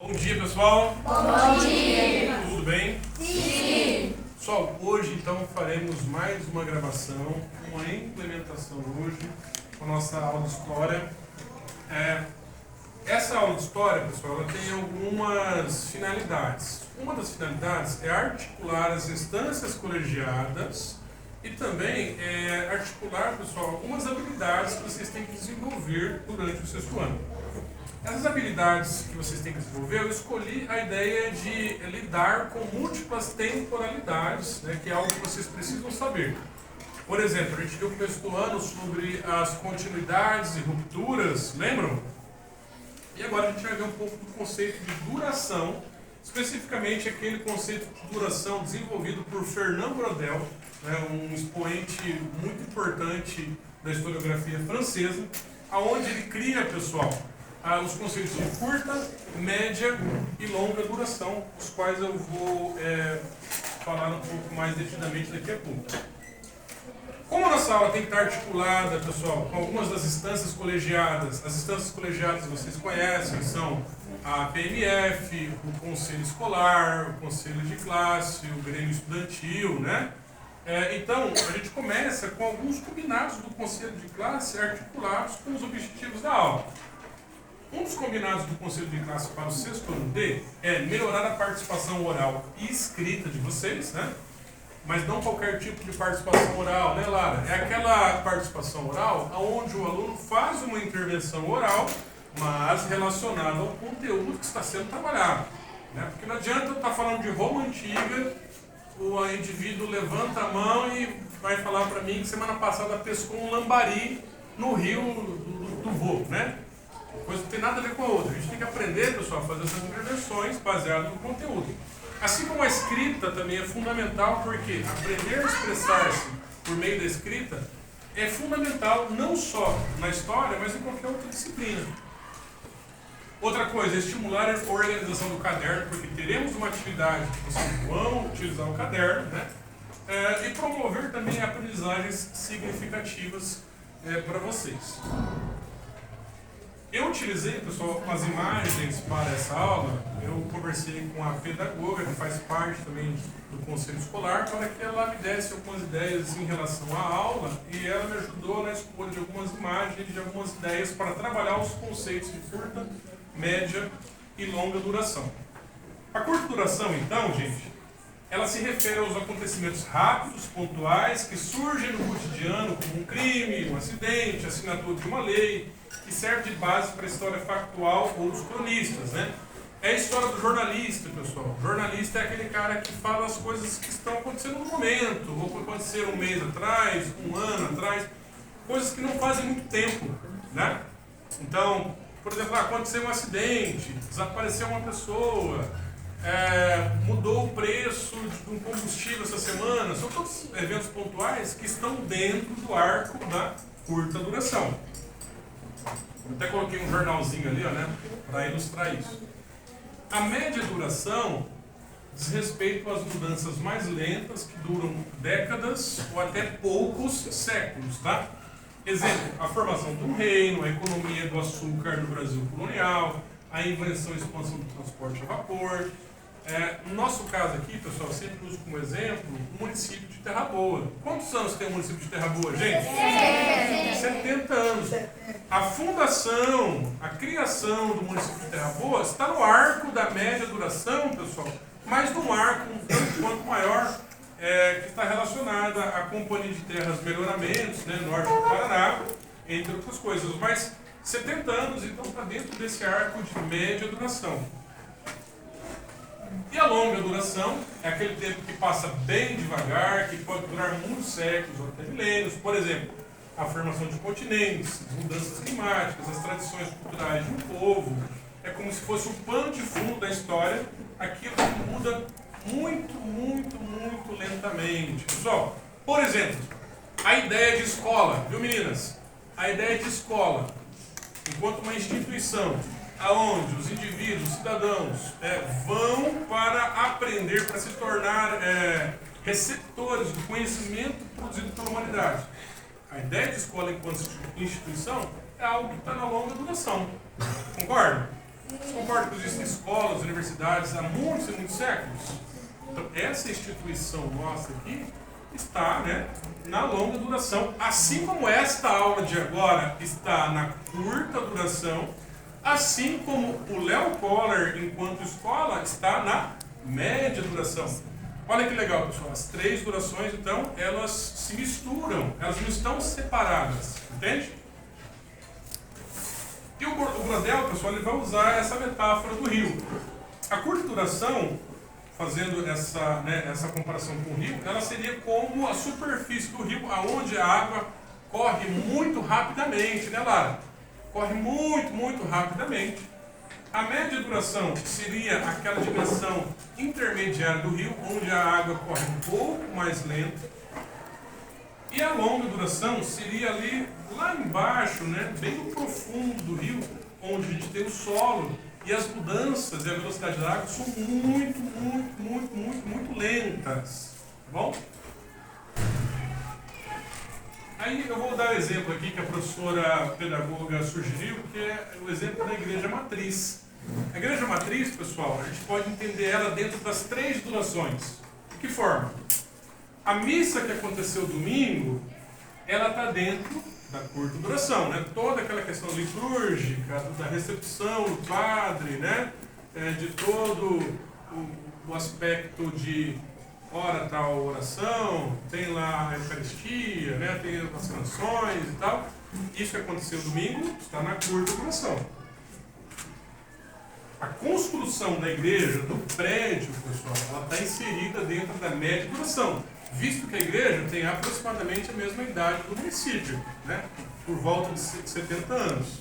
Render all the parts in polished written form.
Bom dia, pessoal. Bom dia. Tudo bem? Sim. Pessoal, hoje então faremos mais uma gravação, uma implementação hoje com a nossa aula de história. Essa aula de história, pessoal, ela tem algumas finalidades. Uma das finalidades é articular as instâncias colegiadas e também articular, pessoal, algumas habilidades que vocês têm que desenvolver durante o sexto ano. Essas habilidades que vocês têm que desenvolver, eu escolhi a ideia de lidar com múltiplas temporalidades, né, que é algo que vocês precisam saber. Por exemplo, a gente viu no começo do ano sobre as continuidades e rupturas, lembram? E agora a gente vai ver um pouco do conceito de duração, especificamente aquele conceito de duração desenvolvido por Fernand Braudel, né, um expoente muito importante da historiografia francesa, aonde ele cria, pessoal, os conceitos de curta, média e longa duração, os quais eu vou falar um pouco mais detidamente daqui a pouco. Como a nossa aula tem que estar articulada, pessoal, com algumas das instâncias colegiadas, as instâncias colegiadas vocês conhecem, são a PMF, o Conselho Escolar, o Conselho de Classe, o Grêmio Estudantil, né? Então, a gente começa com alguns combinados do Conselho de Classe articulados com os objetivos da aula. Um dos combinados do Conselho de Classe para o sexto ano D é melhorar a participação oral e escrita de vocês, né? Mas não qualquer tipo de participação oral, né, Lara? É aquela participação oral onde o aluno faz uma intervenção oral, mas relacionada ao conteúdo que está sendo trabalhado, né? Porque não adianta eu estar falando de Roma Antiga, o indivíduo levanta a mão e vai falar para mim que semana passada pescou um lambari no rio do Vô, né? Coisa não tem nada a ver com a outra. A gente tem que aprender, pessoal, a fazer essas intervenções baseadas no conteúdo. Assim como a escrita também é fundamental, porque aprender a expressar-se por meio da escrita é fundamental não só na história, mas em qualquer outra disciplina. Outra coisa, estimular a organização do caderno, porque teremos uma atividade que vocês vão utilizar o caderno, né? E promover também aprendizagens significativas para vocês. Eu utilizei, pessoal, as imagens para essa aula. Eu conversei com a pedagoga, que faz parte também do conselho escolar, para que ela me desse algumas ideias em relação à aula, e ela me ajudou na escolha de algumas imagens, de algumas ideias para trabalhar os conceitos de curta, média e longa duração. A curta duração, então, gente, ela se refere aos acontecimentos rápidos, pontuais, que surgem no cotidiano, como um crime, um acidente, a assinatura de uma lei, que serve de base para a história factual ou dos cronistas, né? É a história do jornalista, pessoal. O jornalista é aquele cara que fala as coisas que estão acontecendo no momento, ou que aconteceram um mês atrás, um ano atrás, coisas que não fazem muito tempo, né? Então, por exemplo, aconteceu um acidente, desapareceu uma pessoa, mudou o preço de um combustível essa semana. São todos eventos pontuais que estão dentro do arco da curta duração. Eu até coloquei um jornalzinho ali, ó, né, para ilustrar isso. A média duração diz respeito às mudanças mais lentas, que duram décadas ou até poucos séculos, tá? Exemplo, a formação de um reino, a economia do açúcar no Brasil colonial, a invenção e expansão do transporte a vapor. No nosso caso aqui, pessoal, eu sempre uso como exemplo o município de Terra Boa. Quantos anos tem o município de Terra Boa, gente? 70 anos. A fundação, a criação do município de Terra Boa está no arco da média duração, pessoal, mas num arco um tanto quanto maior, que está relacionada à Companhia de Terras Melhoramentos, né, norte do Paraná, entre outras coisas. Mas 70 anos, então, está dentro desse arco de média duração. E a longa duração é aquele tempo que passa bem devagar, que pode durar muitos séculos ou até milênios. Por exemplo, a formação de continentes, as mudanças climáticas, as tradições culturais de um povo. É como se fosse o pano de fundo da história, aquilo que muda muito, muito, muito lentamente. Pessoal, por exemplo, a ideia de escola, viu, meninas? A ideia de escola, enquanto uma instituição aonde os indivíduos, os cidadãos, vão para aprender, para se tornar receptores do conhecimento produzido pela humanidade. A ideia de escola enquanto instituição é algo que está na longa duração. Concorda? Você concorda que existem escolas, universidades há muitos e muitos séculos? Então, essa instituição nossa aqui está, né, na longa duração, assim como esta aula de agora está na curta duração, assim como o Léo Coller, enquanto escola, está na média duração. Olha que legal, pessoal. As três durações, então, elas se misturam, elas não estão separadas, entende? E o Brodel, pessoal, ele vai usar essa metáfora do rio. A curta duração, fazendo essa comparação com o rio, ela seria como a superfície do rio, aonde a água corre muito rapidamente, né, Lara? Corre muito, muito rapidamente. A média duração seria aquela dimensão intermediária do rio, onde a água corre um pouco mais lento. E a longa duração seria ali, lá embaixo, né, bem no profundo do rio, onde a gente tem o solo, e as mudanças e a velocidade da água são muito, muito, muito, muito, muito lentas. Tá bom? Aí eu vou dar o exemplo aqui que a professora pedagoga sugeriu, que é o exemplo da igreja matriz. A igreja matriz, pessoal, a gente pode entender ela dentro das três durações. De que forma? A missa que aconteceu domingo, ela está dentro da curta duração, né? Toda aquela questão litúrgica, da recepção do padre, né? De todo o aspecto de ora tal oração, tem lá a Eucaristia, né? Tem as canções e tal. Isso que aconteceu domingo está na curta duração. A construção da igreja, do prédio, pessoal, ela está inserida dentro da média duração, visto que a igreja tem aproximadamente a mesma idade do município, né? Por volta de 70 anos.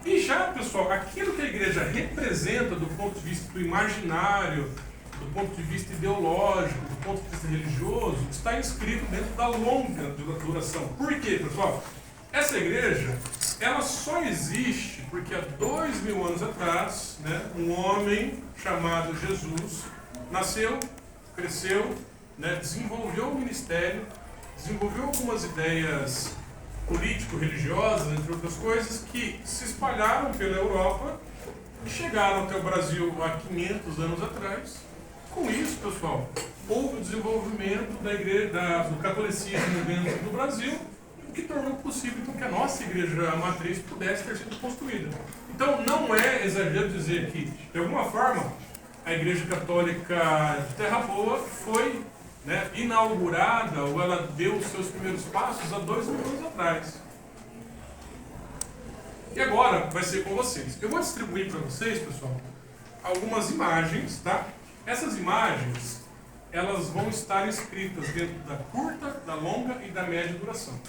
E já, pessoal, aquilo que a igreja representa do ponto de vista do imaginário, do ponto de vista ideológico, do ponto de vista religioso, está inscrito dentro da longa duração. Por quê, pessoal? Essa igreja, ela só existe porque há 2000 anos atrás, né, um homem chamado Jesus nasceu, cresceu, né, desenvolveu o ministério, desenvolveu algumas ideias político-religiosas, entre outras coisas, que se espalharam pela Europa e chegaram até o Brasil há 500 anos atrás. Com isso, pessoal, houve o desenvolvimento da igreja, do catolicismo dentro do Brasil, o que tornou possível então, que a nossa igreja matriz pudesse ter sido construída. Então, não é exagero dizer que, de alguma forma, a Igreja Católica de Terra Boa foi, né, inaugurada, ou ela deu os seus primeiros passos há 2000 anos atrás. E agora vai ser com vocês. Eu vou distribuir para vocês, pessoal, algumas imagens, tá? Essas imagens, elas vão estar escritas dentro da curta, da longa e da média duração.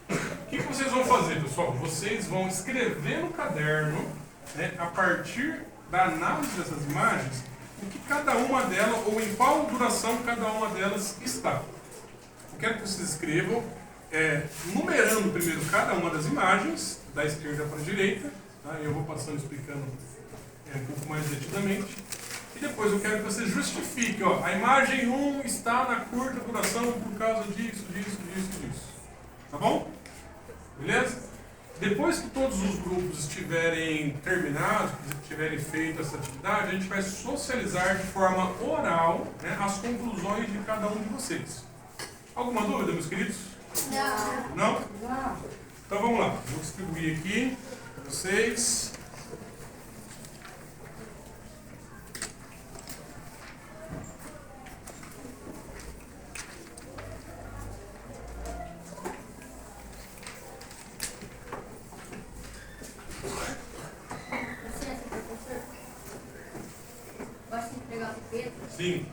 O que vocês vão fazer, pessoal? Vocês vão escrever no caderno, né, a partir da análise dessas imagens, o que cada uma delas, ou em qual duração cada uma delas está. Eu quero que vocês escrevam, numerando primeiro cada uma das imagens, da esquerda para a direita, tá? Eu vou passando explicando um pouco mais detidamente. E depois eu quero que vocês justifiquem, ó, a imagem 1 está na curta duração por causa disso, disso, disso, disso. Tá bom? Beleza? Depois que todos os grupos estiverem terminados, tiverem feito essa atividade, a gente vai socializar de forma oral, né, as conclusões de cada um de vocês. Alguma dúvida, meus queridos? Não. Não? Não. Então vamos lá. Vou distribuir aqui para vocês. Sim.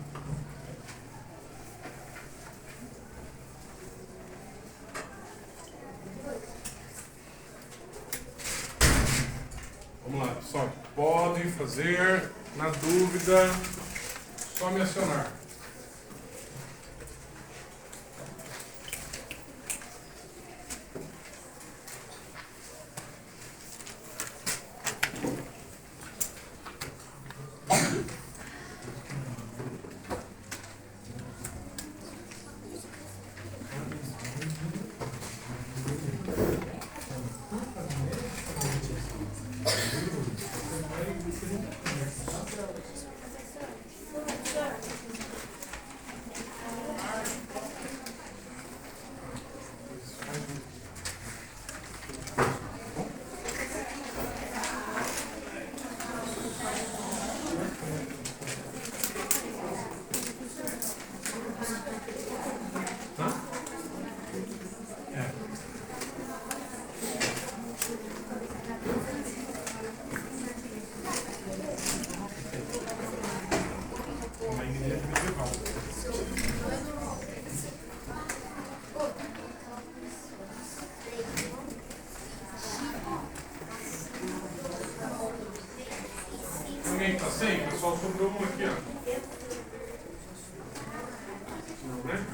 Vamos lá, pessoal. Podem fazer, na dúvida, só me acionar. Uma igreja medieval. Alguém está sem? O pessoal sobrou um aqui, ó. Não, né?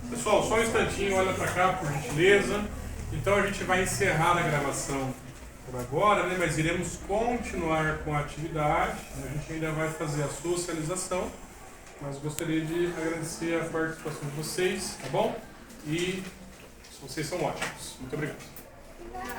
Pessoal, só um instantinho, olha para cá, por gentileza. Então a gente vai encerrar a gravação por agora, né? Mas iremos continuar com a atividade. A gente ainda vai fazer a socialização, mas gostaria de agradecer a participação de vocês, tá bom? E vocês são ótimos. Muito obrigado.